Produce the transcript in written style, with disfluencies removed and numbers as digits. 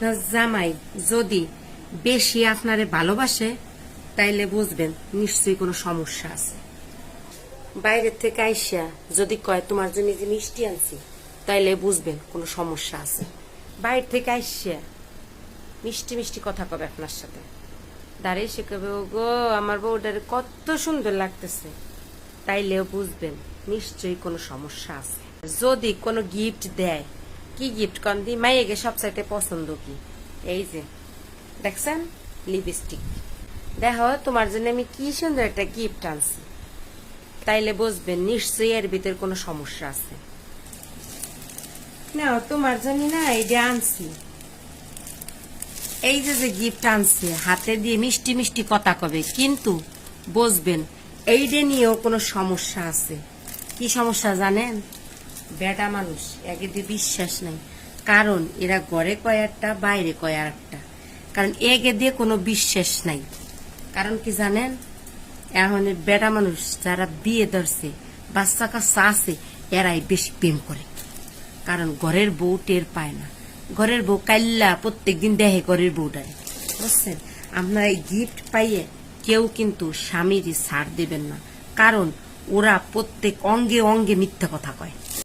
আপনার জামাই যদি বেশি আপনারে ভালোবাসে তাইলে বুঝবেন নিশ্চয়ই কোনো সমস্যা আছে। বাইরের থেকে আইসা যদি কয় তোমার জন্য যে মিষ্টি আনছি তাইলে বুঝবেন কোনো সমস্যা আছে। বাইরে থেকে আইসা মিষ্টি মিষ্টি কথা কবে আপনার সাথে, দাঁড়িয়ে সে কবে ও গো আমার বউটারে কত সুন্দর লাগতেছে, তাইলেও বুঝবেন নিশ্চয়ই কোনো সমস্যা আছে। যদি কোনো গিফট দেয়, কি গিফট কন দি মাইয়েকে সবচাইতে পছন্দ কি? এই যে দেখছেন লিপস্টিক, দেখো তোমার জন্য আমি কি সুন্দর একটা গিফট আনছি, তাইলে বুঝবেন নিশ্চয়ই এর ভিতর কোনো সমস্যা আছে। না তোমার জন্য না এইটা আনছি, এই যে যে গিফট আনছে হাতে দিয়ে মিষ্টি মিষ্টি কথা কবে, কিন্তু বুঝবেন এইটা নিয়েও কোনো সমস্যা আছে। কি সমস্যা জানেন? বেটা মানুষ একে দিয়ে বিশ্বাস নাই, কারণ এরা ঘরে কয় একটা বাইরে কয় আর একটা, কারণ একে দিয়ে কোনো বিশ্বাস নাই। কারণ কি জানেন? এখন বেটা মানুষ যারা বিয়ে ধরছে বাচ্চা কাচ্চা আছে এরাই বেশি প্রেম করে, কারণ ঘরের বউ টের পায় না। ঘরের বউ কাল্লা প্রত্যেকদিন দেখে ঘরের বউটারে, বুঝছেন? আপনারা এই গিফট পাইয়ে কেউ কিন্তু স্বামীরই ছাড় দেবেন না, কারণ ওরা প্রত্যেক অঙ্গে অঙ্গে মিথ্যা কথা কয়।